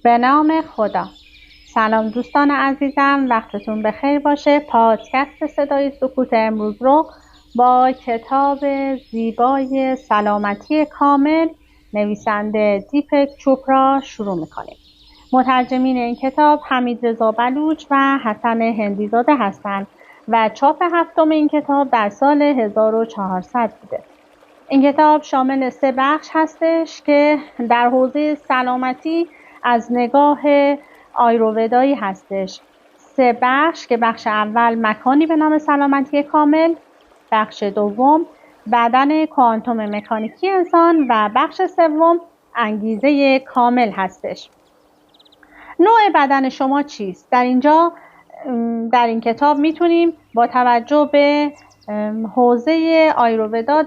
به نام خدا. سلام دوستان عزیزم، وقتتون بخیر باشه. پادکست صدای سکوت امروز رو با کتاب زیبای سلامتی کامل نویسنده دیپک چوپرا شروع میکنیم. مترجمین این کتاب حمید رضا بلوچ و حسن هندیزاده هستند و چاپ هفتم این کتاب در سال 1400 بوده. این کتاب شامل 3 بخش هستش که در حوزه سلامتی از نگاه آیروودایی هستش. 3 بخش که بخش اول مکانی به نام سلامتی کامل، بخش دوم بدن کوانتوم مکانیکی انسان و بخش سوم انگیزه کامل هستش. نوع بدن شما چیست؟ در این کتاب میتونیم با توجه به حوزه آیروودا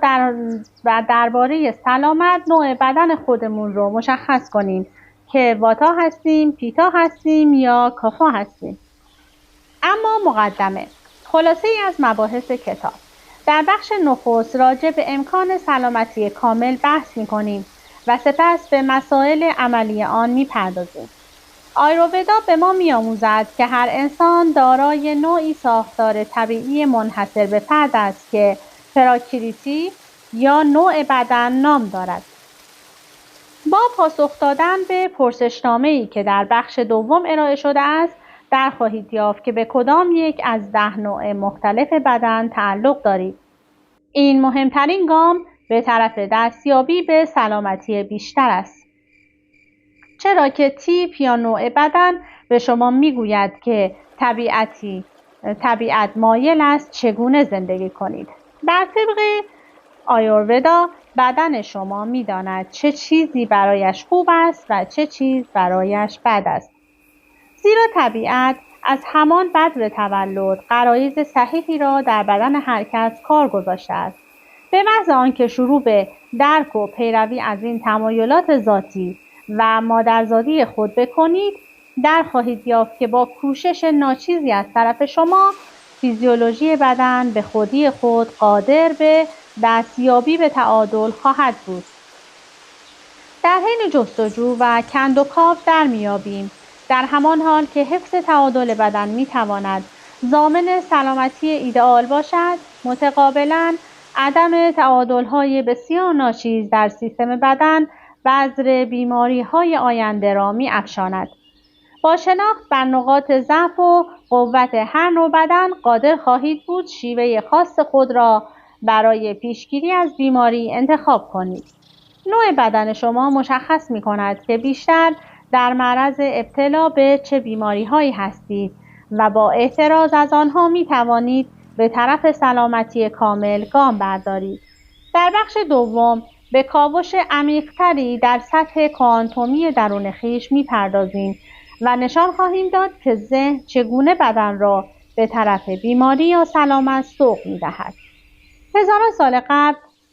و درباره سلامت نوع بدن خودمون رو مشخص کنیم که واتا هستیم، پیتا هستیم یا کافا هستیم. اما مقدمه، خلاصه ای از مباحث کتاب. در بخش نخست راجع به امکان سلامتی کامل بحث میکنیم و سپس به مسائل عملی آن میپردازیم. آیروودا به ما می‌آموزد که هر انسان دارای نوعی ساختار طبیعی منحصر به فرد است که پراکریتی یا نوع بدن نام دارد. با پاسخ دادن به پرسشنامه‌ای که در بخش دوم ارائه شده است، در خواهید یافت که به کدام یک از 10 نوع مختلف بدن تعلق دارید. این مهمترین گام به طرف دستیابی به سلامتی بیشتر است. چرا که تیپ یا نوع بدن به شما میگوید که طبیعت مایل است چگونه زندگی کنید. بر طبق آیورودا بدن شما میداند چه چیزی برایش خوب است و چه چیز برایش بد است. زیرا طبیعت از همان بدو تولد غرایز صحیحی را در بدن هر کس کار گذاشته است. به محض آنکه شروع به درک و پیروی از این تمایلات ذاتی و مادرزادی خود بکنید، در خواهید یافت که با کوشش ناچیزی از طرف شما فیزیولوژی بدن به خودی خود قادر به دستیابی به تعادل خواهد بود. در حین جستجو و کندوکاو در میابیم در همان حال که حفظ تعادل بدن میتواند ضامن سلامتی ایدئال باشد، متقابلاً عدم تعادل‌های بسیار ناچیز در سیستم بدن بذر بیماری‌های آینده را می‌افشاند. با شناخت بر نقاط ضعف و قوت هر نوع بدن قادر خواهید بود شیوه خاص خود را برای پیشگیری از بیماری انتخاب کنید. نوع بدن شما مشخص می‌کند که بیشتر در معرض ابتلا به چه بیماری‌هایی هستید و با احتراز از آنها می‌توانید به طرف سلامتی کامل گام بردارید. در بخش دوم به کاوش عمیق‌تری در سطح کوانتومی درون خویش می‌پردازیم و نشان خواهیم داد که ذهن چگونه بدن را به طرف بیماری یا سلامت سوق می‌دهد. هزاران سال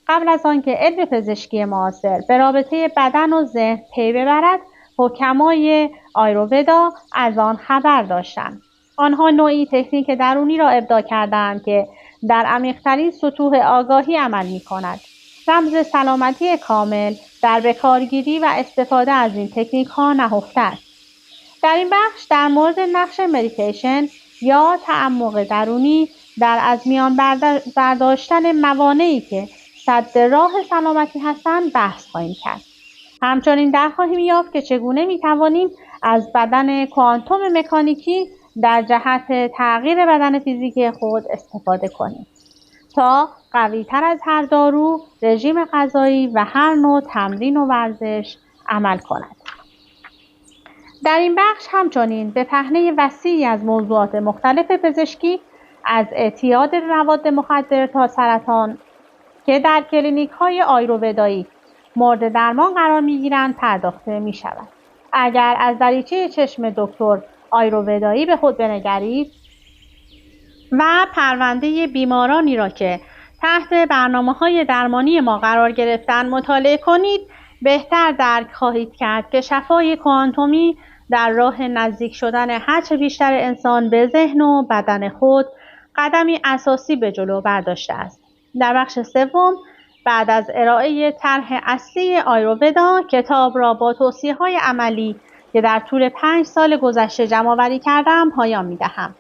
قبل از آنکه علم پزشکی معاصر به رابطه بدن و ذهن پی ببرد، حکمای آیروودا از آن خبر داشتند. آنها نوعی تکنیک درونی را ابداع کردند که در عمیق‌ترین سطوح آگاهی عمل می‌کند. رمز سلامتی کامل در بکارگیری و استفاده از این تکنیک‌ها نهفته است. در این بخش در مورد نقش مدیتیشن یا تعمق درونی در از میان برداشتن موانعی که سد راه سلامتی هستند بحث خواهیم کرد. همچنین در خواهیم یافت که چگونه می‌توانیم از بدن کوانتوم مکانیکی در جهت تغییر بدن فیزیکی خود استفاده کنیم تا قوی‌تر از هر دارو، رژیم غذایی و هر نوع تمرین و ورزش عمل کند. در این بخش همچنین به پهنه وسیعی از موضوعات مختلف پزشکی از اعتیاد مواد مخدر تا سرطان که در کلینیک‌های آیروودایی مورد درمان قرار می‌گیرند پرداخته می‌شود. اگر از دریچه چشم دکتر آیروودایی به خود بنگرید و پرونده بیمارانی را که تحت برنامه‌های درمانی ما قرار گرفتن مطالعه کنید، بهتر درک خواهید کرد که شفای کوانتومی در راه نزدیک شدن هرچه بیشتر انسان به ذهن و بدن خود قدمی اساسی به جلو برداشته است. در بخش سوم بعد از ارائه طرح اصلی آیروودا کتاب را با توصیه‌های عملی که در طول 5 سال گذشته جمع‌آوری کردم پایان می‌دهم.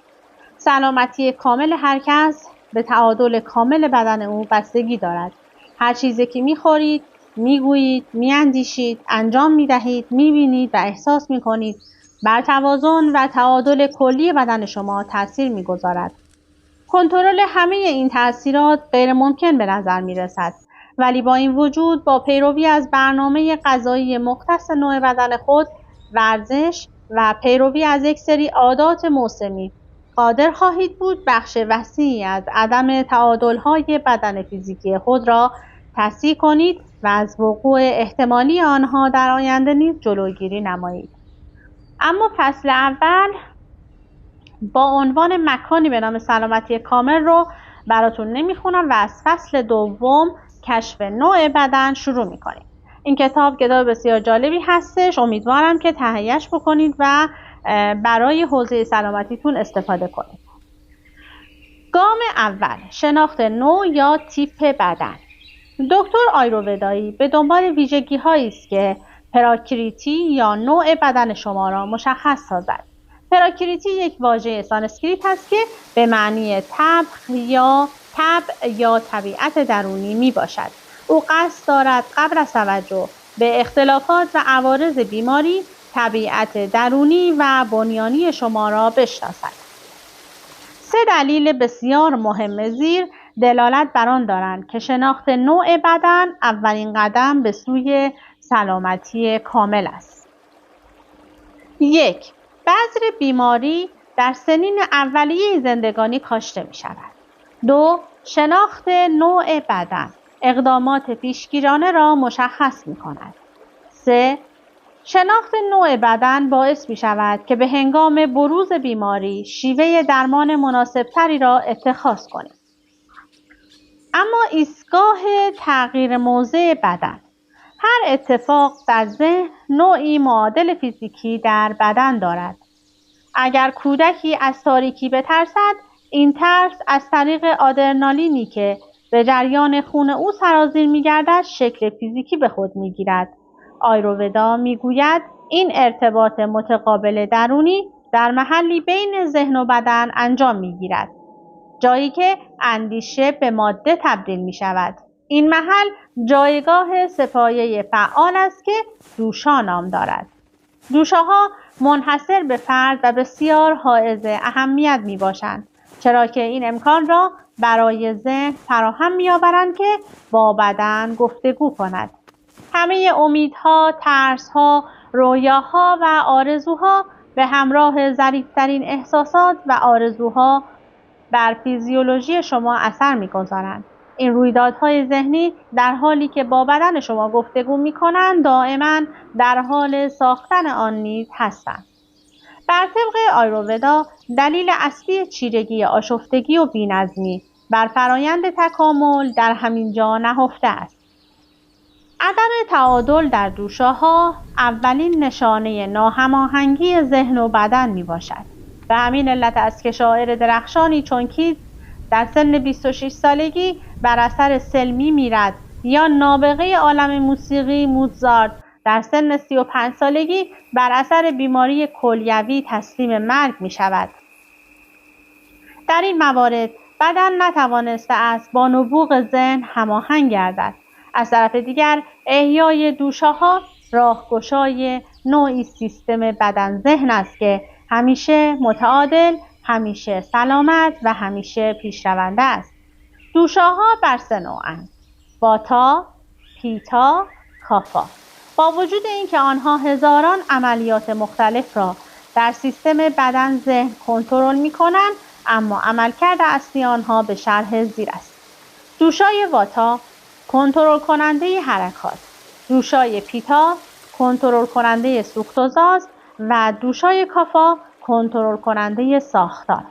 سلامتی کامل هر کس به تعادل کامل بدن او بستگی دارد. هر چیزی که می‌خورید، می‌گویید، می‌اندیشید، انجام می‌دهید، می‌بینید و احساس می‌کنید بر توازن و تعادل کلی بدن شما تأثیر می‌گذارد. کنترل همه این تأثیرات غیر ممکن به نظر می‌رسد، ولی با این وجود با پیروی از برنامه غذایی مختص نوع بدن خود، ورزش و پیروی از یک سری عادات موسمی قادر خواهید بود بخش وسیعی از عدم تعادل‌های بدن فیزیکی خود را تصحیح کنید و از وقوع احتمالی آنها در آینده نیز جلوگیری نمایید. اما فصل اول با عنوان مکانی به نام سلامتی کامل رو براتون نمیخونم و از فصل دوم کشف نوع بدن شروع میکنیم. این کتاب بسیار جالبی هستش. امیدوارم که تهیه‌اش بکنید و برای حوزه سلامتیتون استفاده کنید. گام اول، شناخت نوع یا تیپ بدن. دکتر آیوروودایی به دنبال ویژگی هایی است که پراکریتی یا نوع بدن شما را مشخص سازد. پراکریتی یک واژه سانسکریت است که به معنی طبع یا طبیعت درونی می باشد. او قصد دارد قبل از توجه به اختلافات و عوارض بیماری، طبیعت درونی و بنیانی شما را بشناسد. 3 دلیل بسیار مهم زیر دلالت بر آن دارند که شناخت نوع بدن اولین قدم به سوی سلامتی کامل است. 1. بذر بیماری در سنین اولیه زندگانی کاشته می شود. 2. شناخت نوع بدن اقدامات پیشگیرانه را مشخص می کند. 3. شناخت نوع بدن باعث می شود که به هنگام بروز بیماری شیوه درمان مناسبتری را اتخاذ کنید. اما ایستگاه تغییر موضع بدن. هر اتفاق در ذهن نوعی معادل فیزیکی در بدن دارد. اگر کودکی از تاریکی بترسد، این ترس از طریق آدرنالینی که به جریان خون او سرازیر می‌گردد شکل فیزیکی به خود می‌گیرد. آیوروودا می‌گوید این ارتباط متقابل درونی در محلی بین ذهن و بدن انجام می‌گیرد، جایی که اندیشه به ماده تبدیل می‌شود. این محل جایگاه سه‌پایه فعال است که دوشا نام دارد. دوشاها منحصر به فرد و بسیار حائز اهمیت میباشند، چرا که این امکان را برای ذهن فراهم میآورند که با بدن گفتگو کند. همه امیدها، ترسها، رویاها و آرزوها به همراه ظریف‌ترین احساسات و آرزوها بر فیزیولوژی شما اثر می‌گذارند. این رویدادهای ذهنی در حالی که با بدن شما گفتگو می‌کنند دائما در حال ساختن آن نیز هستند. بر طبق آیوروودا دلیل اصلی چیرگی، آشفتگی و بی‌نظمی بر فرایند تکامل در همین جا نهفته است. عدم تعادل در دوشاها اولین نشانه ناهماهنگی ذهن و بدن میباشد. به همین علت است که شاعر درخشانی چون کیتس در سن 26 سالگی بر اثر سلمی میرد یا نابغه عالم موسیقی موزارت در سن 35 سالگی بر اثر بیماری کلیوی تسلیم مرگ می شود. در این موارد بدن نتوانسته است با نبوغ ذهن هماهنگ گردد. از طرف دیگر احیای دوشاها راهگشای نوعی سیستم بدن ذهن است که همیشه متعادل، همیشه سلامت و همیشه پیشرونده است. دوشاها بر 3 نوعند: واتا، پیتا، کافا. با وجود اینکه آنها هزاران عملیات مختلف را در سیستم بدن ذهن کنترل می‌کنند، اما عملکرد اصلی آنها به شرح زیر است. دوشای واتا کنترل کننده حرکات، دوشای پیتا کنترل کننده سوخت و زاست و دوشای کافا کنترل کننده ساختار.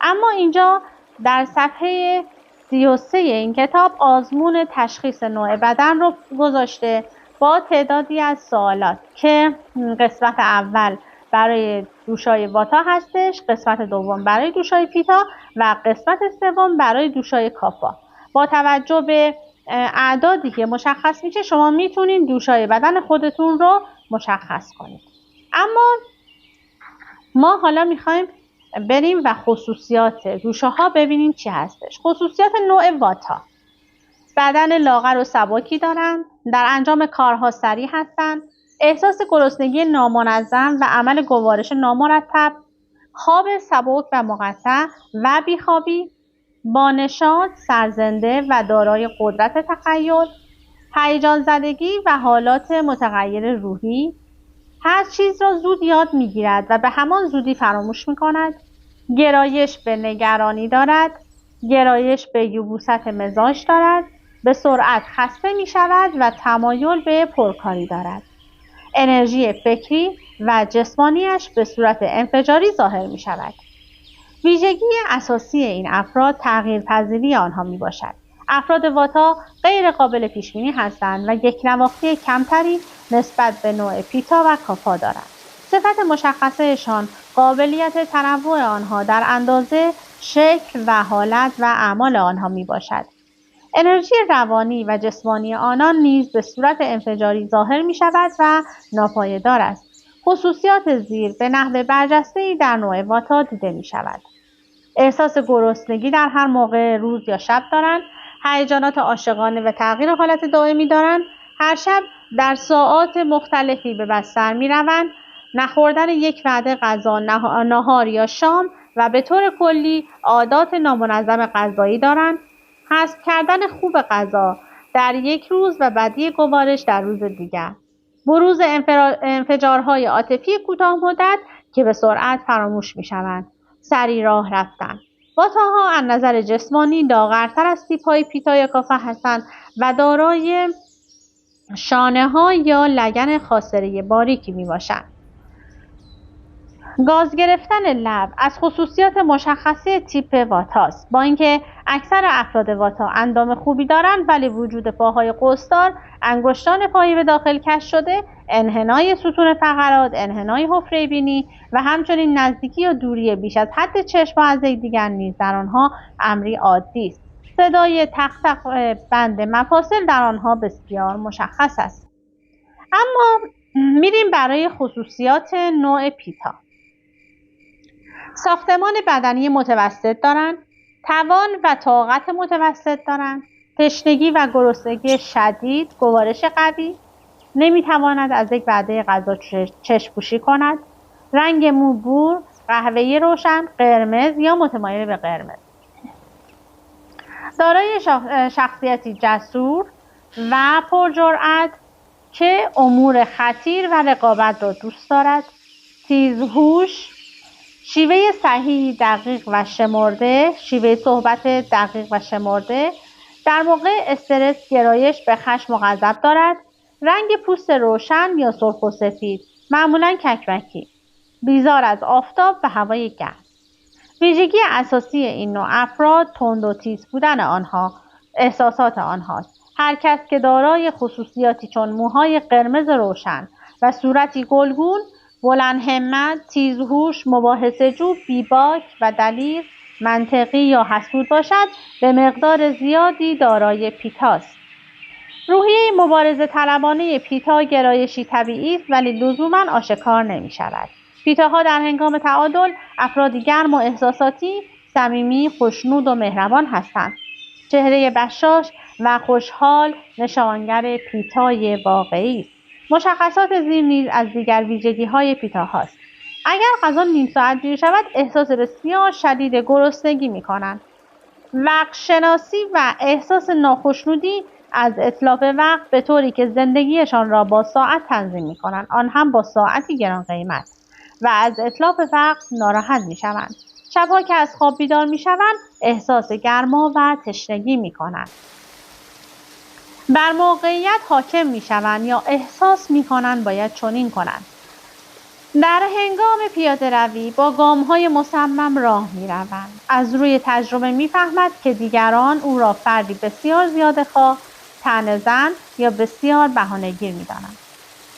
اما اینجا در صفحه 33 این کتاب آزمون تشخیص نوع بدن رو گذاشته با تعدادی از سوالات که قسمت اول برای دوشای واتا هستش، قسمت دوم برای دوشای پیتا و قسمت سوم برای دوشای کافا. با توجه به اعدادی که مشخص میشه شما میتونید دوشای بدن خودتون رو مشخص کنید. اما ما حالا میخوایم بریم و خصوصیات ریشه ها ببینیم چی هستش. خصوصیات نوع واتا: بدن لاغر و سبکی دارند، در انجام کارها سریع هستند، احساس گرسنگی نامنظم و عمل گوارش نامرتب، خواب سبک و مقطع و بیخوابی، با نشاط، سرزنده و دارای قدرت تخیل، هیجان زدگی و حالات متغیر روحی، هر چیز را زود یاد می‌گیرد و به همان زودی فراموش می‌کند، گرایش به نگرانی دارد، گرایش به یبوست مزاج دارد، به سرعت خسته می‌شود و تمایل به پرکاری دارد. انرژی فکری و جسمانیش به صورت انفجاری ظاهر می‌شود. ویژگی اساسی این افراد تغییرپذیری آنها میباشد. افراد واتا غیر قابل پیشبینی هستند و یکنواختی کمتری نسبت به نوع پیتا و کاپا دارند. صفت مشخصهشان قابلیت تنوع آنها در اندازه، شکل و حالت و اعمال آنها میباشد. انرژی روانی و جسمانی آنان نیز به صورت انفجاری ظاهر میشود و ناپایدار است. خصوصیات زیر به نحو برجسته‌ای در نوع واتا دیده میشود. احساس گرسنگی در هر موقع روز یا شب دارند، هیجانات عاشقانه و تغییر حالت دائمی دارند، هر شب در ساعات مختلفی به بستر می‌روند، نخوردن یک وعده غذا نهار یا شام و به طور کلی عادات نامنظم غذایی دارند، هضم کردن خوب غذا در یک روز و بدی گوارش در روز دیگر، بروز انفجارهای عاطفی کوتاه مدت که به سرعت فراموش می‌شوند، سریع راه رفتن. واتاها از نظر جسمانی لاغرتر از تیپ‌های پیتا یا کافه هستند و دارای شانه‌ها یا لگن خاصره باریکی میباشند. گاز گرفتن لب از خصوصیات مشخصه تیپ واتاست. با اینکه اکثر افراد واتا اندام خوبی دارند ولی وجود پاهای قوسدار، انگشتان پایی به داخل کش شده، انحنای ستون فقرات، انحنای حفره بینی و همچنین نزدیکی یا دوری بیش از حد چشم از یکدیگر نیز در آنها امری عادی است. صدای تق تق بند مفاصل در آنها بسیار مشخص است. اما میریم برای خصوصیات نوع پیتا. ساختمان بدنی متوسط دارند، توان و طاقت متوسط دارند، تشنگی و گرسنگی شدید، گوارش قوی، نمیتواند از یک وعده غذا چشم‌پوشی کند، رنگ مو بور، قهوه‌ای روشن، قرمز یا متمایل به قرمز. دارای شخصیتی جسور و پرجرأت که امور خطیر و رقابت را دوست دارد، تیزهوش، شیوه صحیح دقیق و شمرده، شیوه صحبت دقیق و شمرده، در موقع استرس گرایش به خشم و غضب دارد، رنگ پوست روشن یا سرخ و سفید، معمولاً ککمکی، بیزار از آفتاب و هوای گرم. ویژگی اساسی این نوع افراد تند و تیز بودن آنها، احساسات آنهاست. هر کس که دارای خصوصیاتی چون موهای قرمز روشن و صورتی گلگون، بلند همت، تیزهوش، مباحثه‌جو، بیباک و دلیر، منطقی یا حسود باشد، به مقدار زیادی دارای پیتاست. روحیه مبارزه طلبانه پیتا گرایشی طبیعی است ولی لزوماً آشکار نمی شود. پیتاها در هنگام تعادل افرادی گرم و احساساتی، صمیمی، خوشنود و مهربان هستند. چهره بشاش و خوشحال نشانگر پیتای واقعی است. مشخصات زیر نیز از دیگر ویژگی‌های پیتا هاست. اگر غذا نیم ساعت دیر شود، احساس بسیار شدید گرسنگی می‌کنند. وقت شناسی و احساس ناخوشنودی از اتلاف وقت به طوری که زندگیشان را با ساعت تنظیم می‌کنند، آن هم با ساعتی گران قیمت، و از اتلاف وقت ناراحت می‌شوند. شب‌ها که از خواب بیدار می‌شوند، احساس گرما و تشنگی می‌کنند. بر موقعیت حاکم می‌شوند یا احساس می‌کنند باید چنین کنند. در هنگام پیاده روی با گام‌های مصمم راه می‌روند. از روی تجربه می‌فهمد که دیگران او را فردی بسیار زیادخواه، طعنه‌زن یا بسیار بهانه‌گیر می‌دانند.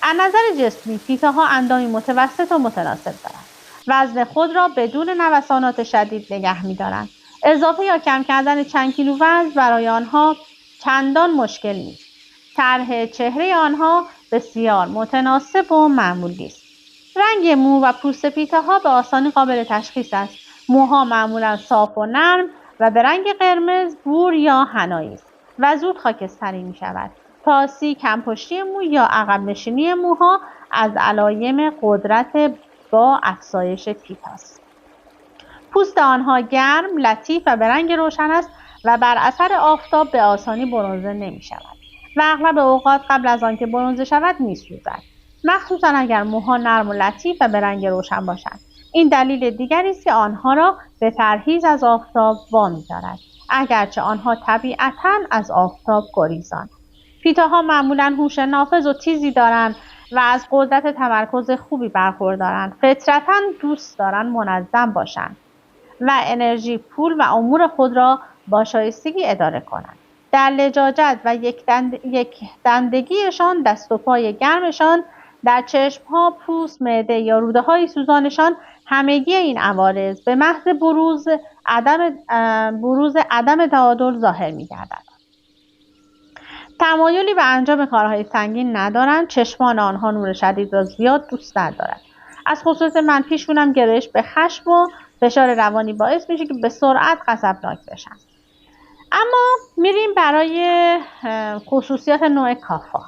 از نظر جسمی پیتاها اندامی متوسط و متناسب دارند. وزن خود را بدون نوسانات شدید نگه می‌دارند. اضافه یا کم کردن چند کیلو وزن برای آنها چندان مشکل نیست. طرح چهره آنها بسیار متناسب و معمولی است. رنگ مو و پوست پیتاها به آسانی قابل تشخیص است. موها معمولا صاف و نرم و به رنگ قرمز، بور یا حنایی است و زود خاکستری می شود. تاسی، کمپشتی مو یا عقب نشینی موها از علایم قدرت با افزایش پیتاست. پوست آنها گرم، لطیف و به رنگ روشن است و بر اثر آفتاب به آسانی برنزه نمی شود و اغلب اوقات قبل از آنکه برنزه شود می سوزد، مخصوصا اگر موها نرم و لطیف و به رنگ روشن باشند. این دلیل دیگری است که آنها را به پرهیز از آفتاب وامی دارد، اگرچه آنها طبیعتاً از آفتاب گریزند. پیتاها معمولاً هوش نافذ و تیزی دارند و از قدرت تمرکز خوبی برخوردارند. فطرتاً دوست دارند منظم باشند و انرژی، پول و امور خود را با شایستگی اداره کنند. در لجاجت و یک دندگیشان، دست و پای گرمشان، در چشمها، پوست، معده یا روده های سوزانشان، همگی این عوارض به محض بروز عدم تعادل ظاهر می گردد. تمایلی به انجام کارهای سنگین ندارند. چشمان آنها نور شدید را زیاد دوست ندارد. از خصوص منفیشون گرایش به خشم و فشار روانی باعث میشه که به سرعت غضبناک بشن. اما میریم برای خصوصیات نوع کافا.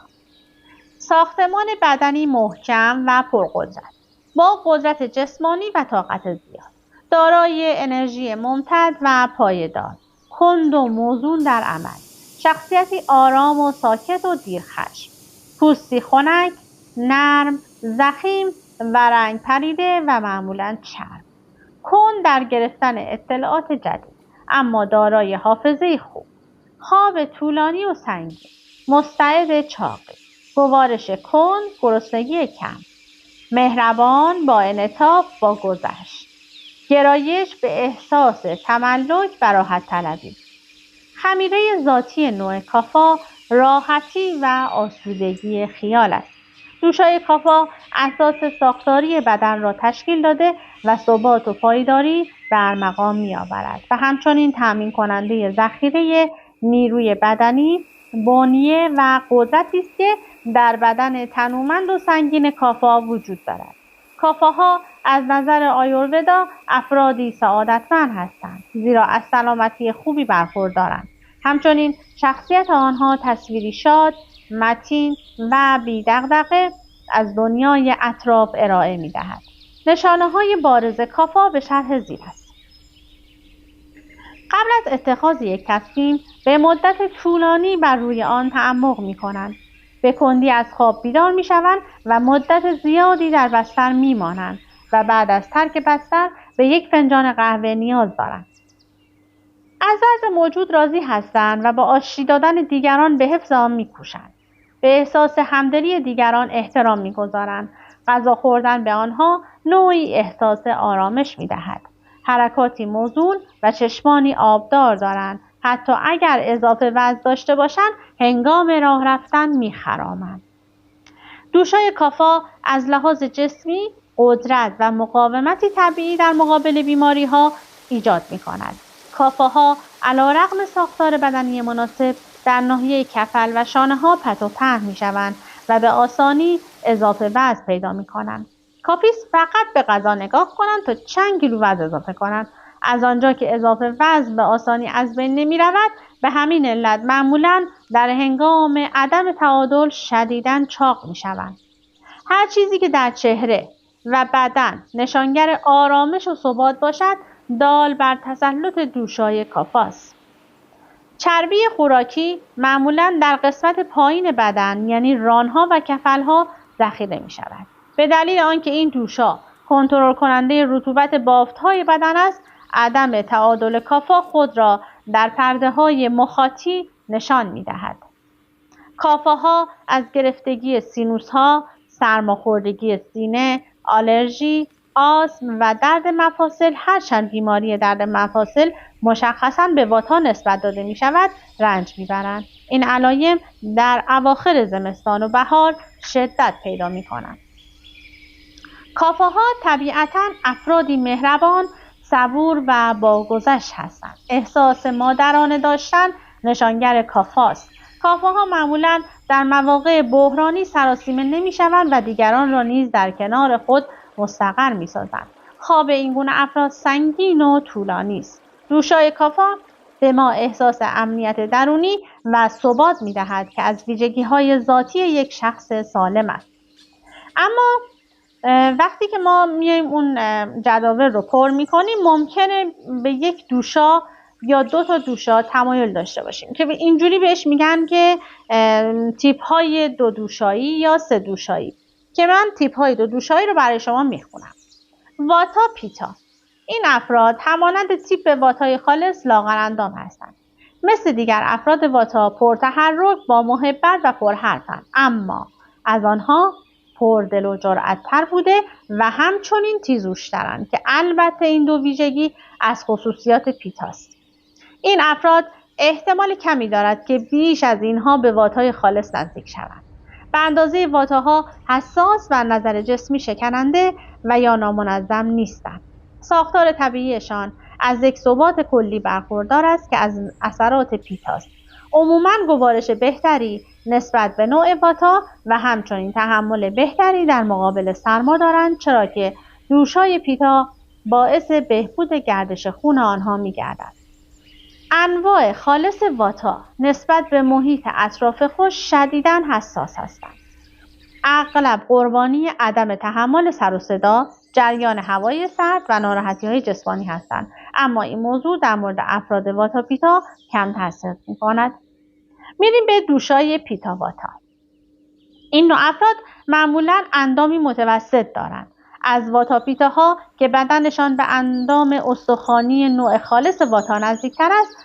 ساختمان بدنی محکم و پرقدرت با قدرت جسمانی و طاقت زیاد، دارای انرژی ممتد و پایدار، کند و موزون در عمل، شخصیتی آرام و ساکت و دیرخشم، پوستی خنک، نرم، ضخیم و رنگ پریده و معمولاً چرب، کند در گرفتن اطلاعات جدید اما دارای حافظه خوب، خواب طولانی و سنگین، مستعد چاقی، گوارش کند، گرسنگی کم، مهربان، با انعطاف با گذشت، گرایش به احساس تملک و راحت طلبی. خمیره ذاتی نوع کافا راحتی و آسودگی خیال است. دوشای کافا اساس ساختاری بدن را تشکیل داده و ثبات و پایداری بر مقام می آورد و همچنین تامین کننده ذخیره نیروی بدنی، بنیه و قدرتی است که در بدن تنومند و سنگین کافا وجود دارد. کافاها از نظر آیورودا افرادی سعادتمند هستند، زیرا از سلامتی خوبی برخوردارند. همچنین شخصیت آنها تصویری شاد، متین و بی دغدغه از دنیای اطراف ارائه می دهد. نشانه های بارز کافا به شرح زیر است. قبل از اتخاذ یک تصمیم به مدت طولانی بر روی آن تعمق می کنند. به کندی از خواب بیدار می شوند و مدت زیادی در بستر می مانند و بعد از ترک بستر به یک فنجان قهوه نیاز دارند. از وضع موجود راضی هستند و با آشتی دادن دیگران به حفظ آن می کوشند. به احساس همدلی دیگران احترام می گذارند. غذا خوردن به آنها نوعی احساس آرامش می دهد. حرکاتی موزون و چشمانی آبدار دارند. حتی اگر اضافه وزن داشته باشند هنگام راه رفتن می خرامند. دوشای کافا از لحاظ جسمی قدرت و مقاومتی طبیعی در مقابل بیماری ها ایجاد می کند. کافاها علیرغم ساختار بدنی مناسب در ناحیه کفل و شانه ها پت و پهن می شوند و به آسانی اضافه وزن پیدا می کنند. کافی است فقط به غذا نگاه کنند تا چند کیلو وزن اضافه کنند. از آنجا که اضافه وزن به آسانی از بین نمی رود، به همین علت معمولاً در هنگام عدم تعادل شدیداً چاق می شوند. هر چیزی که در چهره و بدن نشانگر آرامش و ثبات باشد، دال بر تسلط دوشای کافاست. چربی خوراکی معمولاً در قسمت پایین بدن یعنی رانها و کفلها ذخیره می شود. به دلیل آنکه این دوشا کنترل کننده رطوبت بافت‌های بدن است، عدم تعادل کافا خود را در پرده‌های مخاطی نشان می‌دهد. کافاها از گرفتگی سینوس‌ها، سرماخوردگی سینه، آلرژی، آسم و درد مفاصل، هرچند بیماری درد مفاصل مشخصاً به واتا نسبت داده می‌شود، رنج می‌برند. این علایم در اواخر زمستان و بهار شدت پیدا می‌کنند. کافاها طبیعتاً افرادی مهربان، صبور و باگذشت هستند. احساس مادرانه داشتن نشانگر کافاست. کافاها معمولاً در مواقع بحرانی سراسیمه نمی‌شوند و دیگران را نیز در کنار خود مستقر می‌سازند. خواب این گونه افراد سنگین و طولانی است. دوشای کافا به ما احساس امنیت درونی و ثبات می‌دهد که از ویژگی‌های ذاتی یک شخص سالم است. اما وقتی که ما میایم اون جداول رو پر می‌کنیم ممکنه به یک دوشا یا 2 تا دوشا تمایل داشته باشیم که اینجوری بهش میگن که تیپ‌های 2 دوشایی یا 3 دوشایی، که من تیپ‌های 2 دوشایی رو برای شما میخونم. واتا پیتا. این افراد همانند تیپ واتای خالص لاغرندام هستند. مثل دیگر افراد واتا پرتحرک، با محبت و پرحرفند، اما از آنها پردل و جرأت‌تر بوده و همچنین تیزهوش‌ترند که البته این دو ویژگی از خصوصیات پیتاست. این افراد احتمال کمی دارد که بیش از اینها به واتای خالص نزدیک شوند. به اندازه واتاها حساس و از نظر جسمی شکننده و یا نامنظم نیستند. ساختار طبیعیشان از یک ثبات کلی برخوردار است که از اثرات پیتاست. عموماً گوارش بهتری نسبت به نوع واتا و همچنین تحمل بهتری در مقابل سرما دارند، چرا که دوشای پیتا باعث بهبود گردش خون آنها می‌گردد. انواع خالص واتا نسبت به محیط اطراف خود شدیداً حساس هستند. اغلب قربانی عدم تحمل سر و صدا، جریان هوای سرد و ناراحتی‌های جسمانی هستند، اما این موضوع در مورد افراد واتا پیتا کم تاثیر می‌کند. میریم به دوشای پیتا واتا. این نوع افراد معمولاً اندامی متوسط دارند. از واتا پیتاها که بدنشان به اندام استخوانی نوع خالص واتا نزدیکتر است،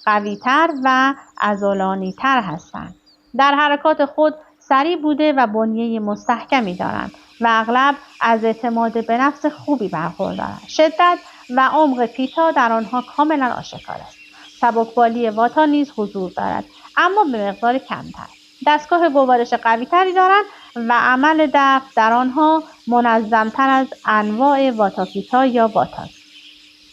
قوی‌تر و عضلانی‌تر هستند. در حرکات خود سریع بوده و بنیه مستحکمی دارند و اغلب از اعتماد به نفس خوبی برخوردارند. شدت و عمق پیتا در آنها کاملا آشکار است. سبکبالی واتا نیز حضور دارد، اما به مقدار کمتر. دستگاه گوارش قوی‌تری دارند و عمل دفع در آنها منظم‌تر از انواع واتا پیتا یا واتاست.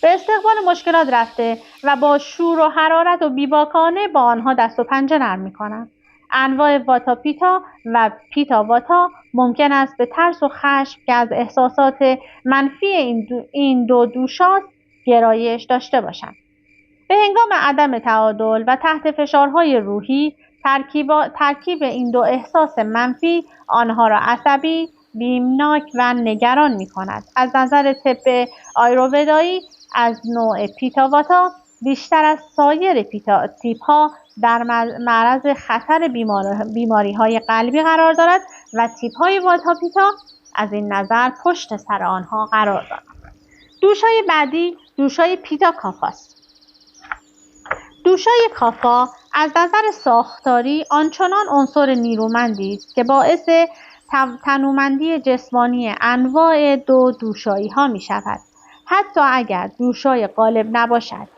به استقبال مشکلات رفته و با شور و حرارت و بیباکانه با آنها دست و پنجه نرم می‌کنند. انواع واتا پیتا و پیتا واتا ممکن است به ترس و خشم که از احساسات منفی این دو دوشاست گرایش داشته باشند. به هنگام عدم تعادل و تحت فشارهای روحی، ترکیب این دو احساس منفی آنها را عصبی، بیمناک و نگران می‌کند. از نظر طب آیورویدایی از نوع پیتا واتا بیشتر از سایر تیپ‌ها در معرض خطر بیماری‌های قلبی قرار دارد و تیپ‌های واتا پیتا از این نظر پشت سر آنها قرار دارند. دوشای بعدی دوشای پیتا کافاست. دوشای کافا از نظر ساختاری آنچنان عنصر نیرومندی است که باعث تنومندی جسمانی انواع دو دوشایی ها می شود، حتی اگر دوشای غالب نباشد.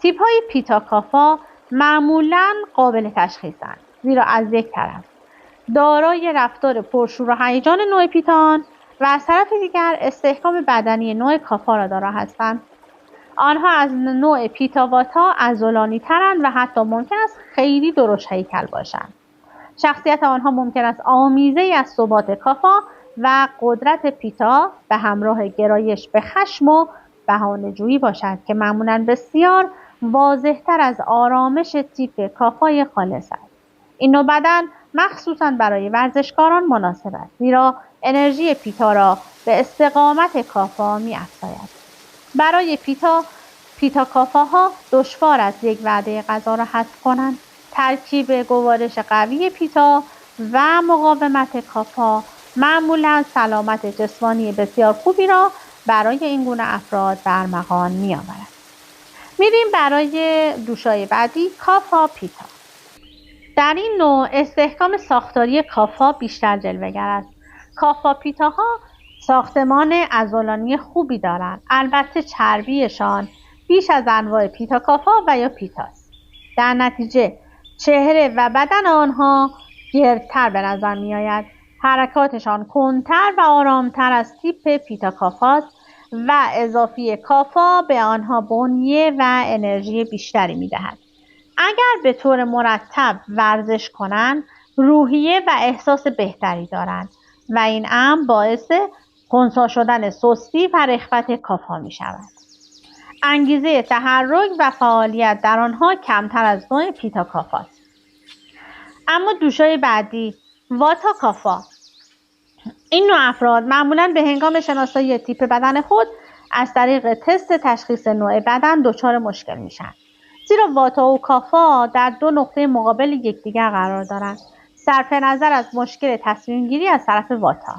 تیپ های پیتا کافا معمولاً قابل تشخیصند، زیرا از یک طرف دارای رفتار پرشور و هیجان نوع پیتان و از طرف دیگر استحکام بدنی نوع کافا را دارا هستند. آنها از نوع پیتا واتا عضلانی ترند و حتی ممکن است خیلی درشت هیکل باشند. شخصیت آنها ممکن است آمیزه‌ای از ثبات کافا و قدرت پیتا به همراه گرایش به خشم و بهانه‌جویی باشد که معمولاً بسیار واضح‌تر از آرامش تیپ کافای خالص است. این نوع بدن مخصوصاً برای ورزشکاران مناسب است، زیرا انرژی پیتا را به استقامت کافا می‌افزاید. برای پیتا کافاها دشوار است یک وعده غذا را حذف کنند. ترکیب گوارش قوی پیتا و مقاومت کافا معمولاً سلامت جسمانی بسیار خوبی را برای این گونه افراد برمغان می‌آورد. میریم برای دوشای بعدی، کافا پیتا. در این نوع استحکام ساختاری کافا بیشتر جلوه‌گر است. کافا پیتاها ساختمان عضلانی خوبی دارند، البته چربیشان بیش از انواع پیتا کافا و یا پیتاست. در نتیجه چهره و بدن آنها گردتر به نظر می آید. حرکاتشان کندتر و آرامتر از تیپ پیتا کافاست و اضافی کافا به آنها بنیه و انرژی بیشتری می دهد. اگر به طور مرتب ورزش کنند روحیه و احساس بهتری دارند و این امر باعث خنثی شدن سستی و رخوت کافه‌ها می شود. انگیزه تحرک و فعالیت در آنها کمتر از نوع پیتا کافه است. اما دوشای بعدی واتا کافا، این نوع افراد معمولاً به هنگام شناسایی تیپ بدن خود از طریق تست تشخیص نوع بدن دچار مشکل میشن، زیرا واتا و کافا در دو نقطه مقابل یکدیگر قرار دارند. صرف نظر از مشکل تصمیم گیری از طرف واتا،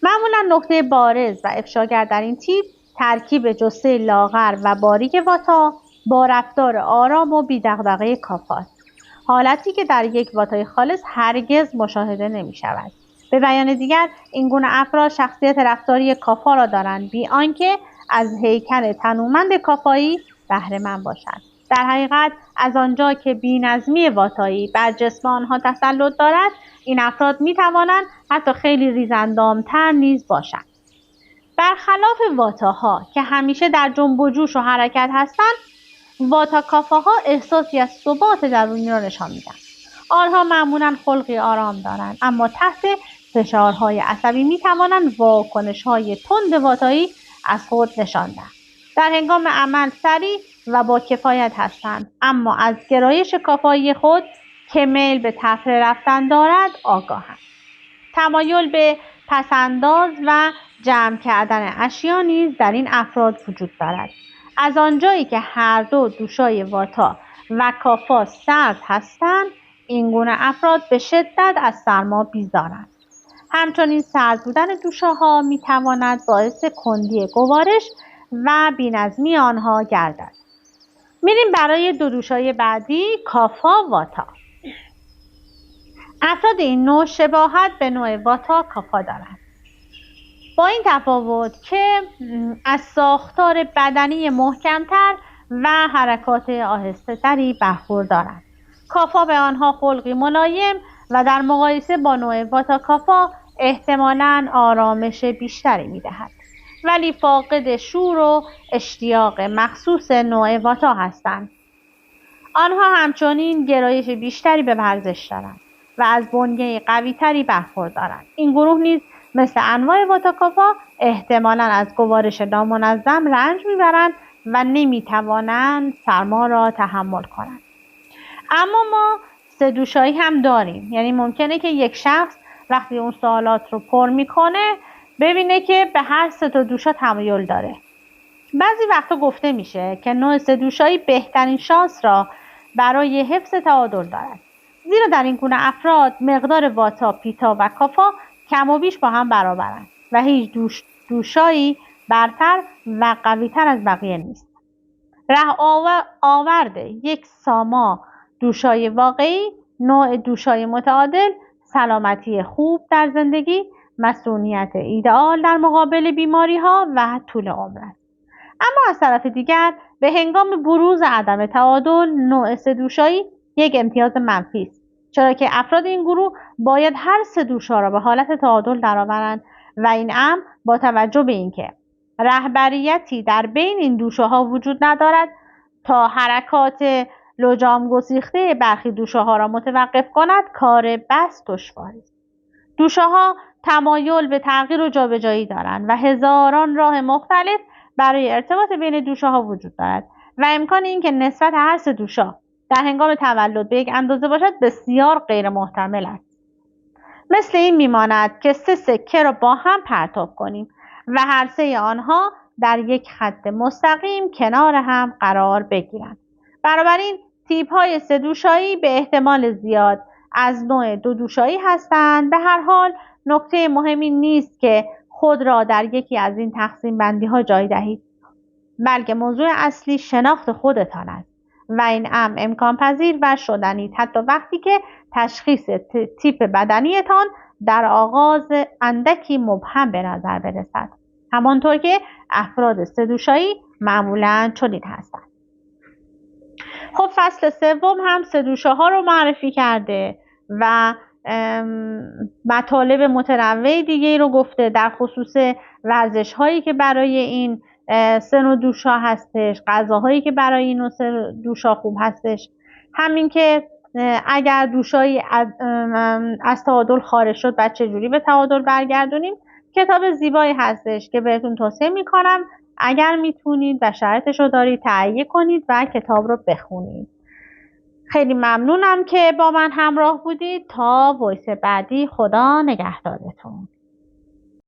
معمولاً نقطه بارز و افشاگر در این تیپ ترکیب جثه لاغر و باریک واتا با رفتار آرام و بی‌دغدغه کافا است، حالتی که در یک واتای خالص هرگز مشاهده نمی شود. به بیان دیگر، این گونه افراد شخصیت رفتاری کافا را دارند بی آنکه از هیکل تنومند کافایی بهره مند باشند. در حقیقت از آنجا که بی‌نظمی واتایی بر جسم آنها تسلط دارد، این افراد می توانند حتی خیلی ریزاندام‌تر نیز باشند. برخلاف واتاها که همیشه در جنب و جوش و حرکت هستند، واتا کافاها احساسی از ثبات درونی را نشان میدن. آنها معمولاً خلقی آرام دارند، اما تحت فشارهای عصبی می توانند واکنش‌های تند واتایی از خود نشان دهند. در هنگام عمل سریع و با کفایت هستند، اما از گرایش کافایی خود که میل به تفره رفتن دارد آگاهند. تمایل به پس‌انداز و جمع کردن اشیا نیز در این افراد وجود دارد. از آنجایی که هر دو دوشای واتا و کافا سرد هستند، این گونه افراد به شدت از سرما بیزارند. همچنین سرد بودن دوشاها می تواند باعث کندی گوارش و بی‌نظمی آنها گردد. میریم برای دو دوشای بعدی، کافا واتا. افراد این نوع شباهت به نوع واتا کافا دارند، با این تفاوت که از ساختار بدنی محکمتر و حرکات آهسته تری برخوردارند. کافا به آنها خلقی ملایم و در مقایسه با نوع واتا کافا احتمالاً آرامش بیشتری می‌دهد، ولی فاقد شور و اشتیاق مخصوص نوع واتا هستند. آنها همچنین گرایش بیشتری به ورزش دارند و از بنیه قوی‌تری برخوردارند. این گروه نیز مثل انواع واتا کافا احتمالاً از گوارش نامنظم رنج میبرند و نمیتوانند سرما را تحمل کنند. اما ما سه دوشایی هم داریم، یعنی ممکنه که یک شخص وقتی اون سوالات رو پر میکنه ببینه که به هر سه تا دوشا تمایل داره. بعضی وقتا گفته میشه که نوع سه دوشایی بهترین شانس را برای حفظ تعادل دارد، زیرا در این گونه افراد مقدار واتا، پیتا و کافا کم و بیش با هم برابرند و هیچ دوشایی برتر و قویتر از بقیه نیست. آورده یک ساما دوشای واقعی، نوع دوشای متعادل، سلامتی خوب در زندگی، مسئولیت ایدئال در مقابل بیماری ها و طول عمر است. اما از طرف دیگر به هنگام بروز عدم تعادل، نوع سه دوشایی یک امتیاز منفی است، چرا که افراد این گروه باید هر سه دوشا را به حالت تعادل درآورند و این امر با توجه به اینکه رهبریتی در بین این دوشاها وجود ندارد تا حرکات لجام گسیخته برخی دوشاها را متوقف کند، کار بس دشواری است. دوشاها تمایل به تغییر و جابجایی دارند و هزاران راه مختلف برای ارتباط بین دوشاها وجود دارد و امکان اینکه نسبت هر سه دوشا در هنگام تولد به یک اندازه باشد بسیار غیر محتمل است. مثل این میماند که سه سکه را با هم پرتاب کنیم و هر سه آنها در یک خط مستقیم کنار هم قرار بگیرند. بنابراین تیپ های سه دوشایی به احتمال زیاد از نوع دو دوشایی هستند. به هر حال نکته مهمی نیست که خود را در یکی از این تقسیم بندی ها جای دهید، بلکه موضوع اصلی شناخت خودتان است و این امر امکان پذیر و شدنی حتی وقتی که تشخیص تیپ بدنیتان در آغاز اندکی مبهم به نظر برسد، همانطور که افراد سه دوشایی معمولاً چنین هستند. خب فصل سوم هم سه دوشاها رو معرفی کرده و مطالب متنوع دیگه رو گفته در خصوص ورزش هایی که برای این سه نوع دوشا هستش، غذاهایی که برای این سه دوشا خوب هستش، همین که اگر دوشایی از تعادل خارج شد بعد چجوری به تعادل برگردونیم. کتاب زیبایی هستش که بهتون توصیه میکنم اگر میتونید و شرطش رو دارید تهیه کنید و کتاب رو بخونید. خیلی ممنونم که با من همراه بودید. تا وایس بعدی، خدا نگهدارتون.